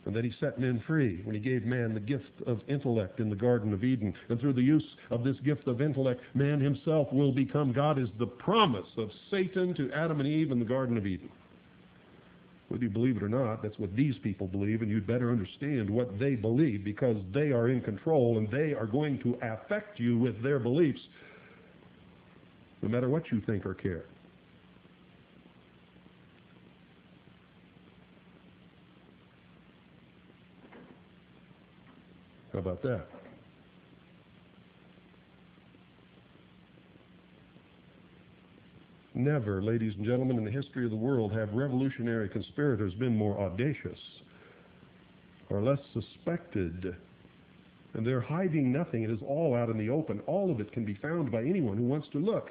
and that he set men free when he gave man the gift of intellect in the Garden of Eden. And through the use of this gift of intellect, man himself will become God, is the promise of Satan to Adam and Eve in the Garden of Eden. Whether you believe it or not, that's what these people believe, and you'd better understand what they believe, because they are in control and they are going to affect you with their beliefs no matter what you think or care. How about that? Never, ladies and gentlemen, in the history of the world have revolutionary conspirators been more audacious or less suspected. And they're hiding nothing. It is all out in the open. All of it can be found by anyone who wants to look.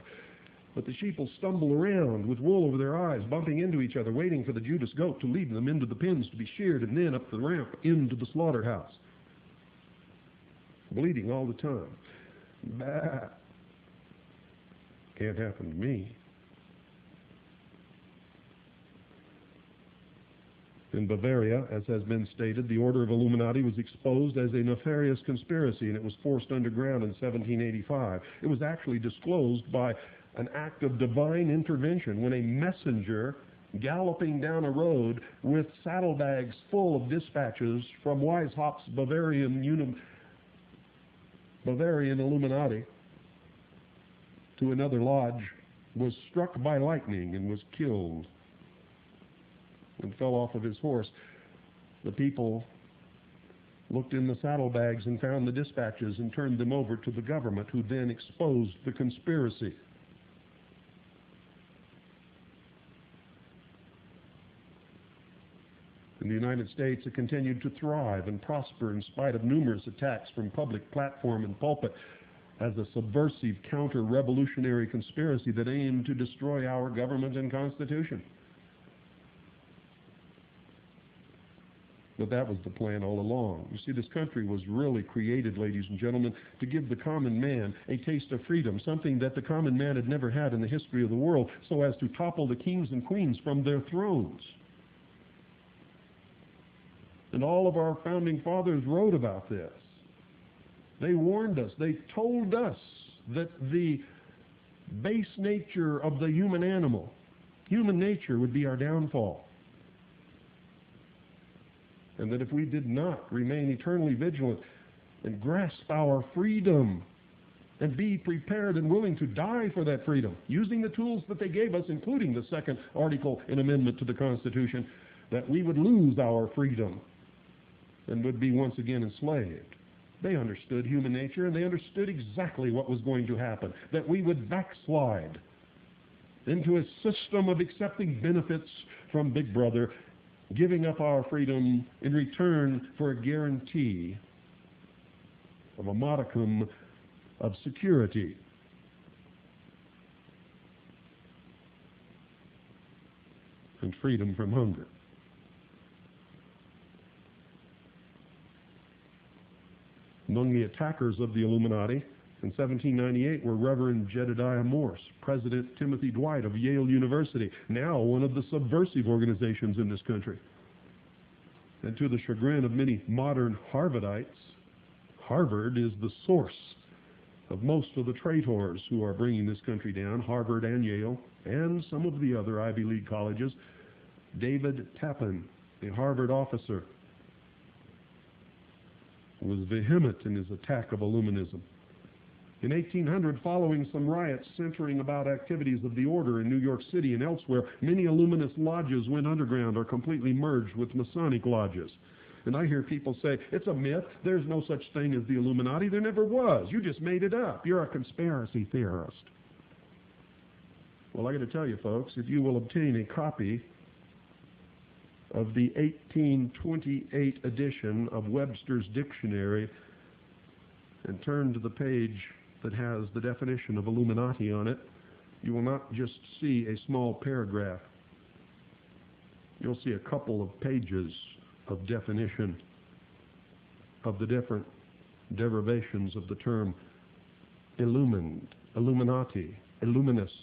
But the sheep will stumble around with wool over their eyes, bumping into each other, waiting for the Judas goat to lead them into the pens to be sheared, and then up the ramp into the slaughterhouse. Bleeding all the time. Bah. Can't happen to me. In Bavaria, as has been stated, the Order of Illuminati was exposed as a nefarious conspiracy, and it was forced underground in 1785. It was actually disclosed by an act of divine intervention when a messenger galloping down a road with saddlebags full of dispatches from Weishaupt's Bavarian Illuminati to another lodge was struck by lightning and was killed and fell off of his horse. The people looked in the saddlebags and found the dispatches and turned them over to the government, who then exposed the conspiracy. In the United States, it continued to thrive and prosper in spite of numerous attacks from public platform and pulpit as a subversive counter-revolutionary conspiracy that aimed to destroy our government and Constitution. But that was the plan all along. You see, this country was really created, ladies and gentlemen, to give the common man a taste of freedom, something that the common man had never had in the history of the world, so as to topple the kings and queens from their thrones. And all of our founding fathers wrote about this. They warned us. They told us that the base nature of the human animal, human nature, would be our downfall. And that if we did not remain eternally vigilant and grasp our freedom and be prepared and willing to die for that freedom, using the tools that they gave us, including the second article and amendment to the Constitution, that we would lose our freedom and would be once again enslaved. They understood human nature, and they understood exactly what was going to happen, that we would backslide into a system of accepting benefits from Big Brother, giving up our freedom in return for a guarantee of a modicum of security. And freedom from hunger. Among the attackers of the Illuminati in 1798 were Reverend Jedediah Morse, President Timothy Dwight of Yale University, now one of the subversive organizations in this country. And to the chagrin of many modern Harvardites, Harvard is the source of most of the traitors who are bringing this country down, Harvard and Yale, and some of the other Ivy League colleges. David Tappan, a Harvard officer, was vehement in his attack of Illuminism. In 1800, following some riots centering about activities of the order in New York City and elsewhere, many Illuminist lodges went underground or completely merged with Masonic lodges. And I hear people say, it's a myth, there's no such thing as the Illuminati, there never was, you just made it up, you're a conspiracy theorist. Well, I got to tell you folks, if you will obtain a copy of the 1828 edition of Webster's Dictionary and turn to the page that has the definition of Illuminati on it, you will not just see a small paragraph. You'll see a couple of pages of definition of the different derivations of the term illumined, Illuminati, illuminist.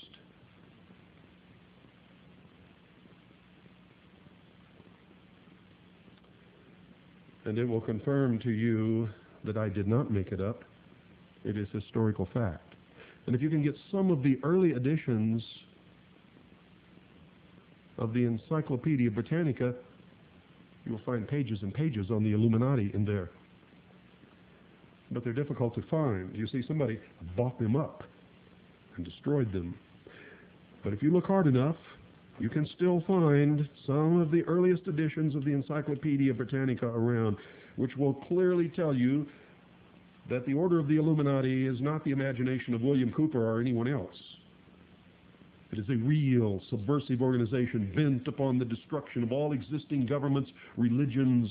And it will confirm to you that I did not make it up. It is historical fact. And if you can get some of the early editions of the Encyclopedia Britannica, you will find pages and pages on the Illuminati in there. But they're difficult to find. You see, somebody bought them up and destroyed them. But if you look hard enough, you can still find some of the earliest editions of the Encyclopedia Britannica around, which will clearly tell you that the Order of the Illuminati is not the imagination of William Cooper or anyone else. It is a real subversive organization bent upon the destruction of all existing governments, religions,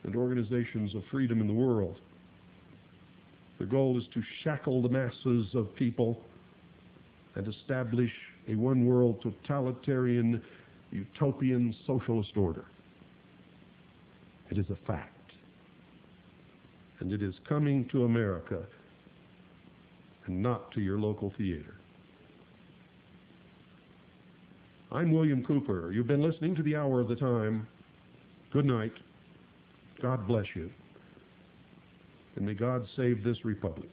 and organizations of freedom in the world. The goal is to shackle the masses of people and establish a one-world totalitarian, utopian socialist order. It is a fact. And it is coming to America and not to your local theater. I'm William Cooper. You've been listening to The Hour of the Time. Good night. God bless you. And may God save this republic.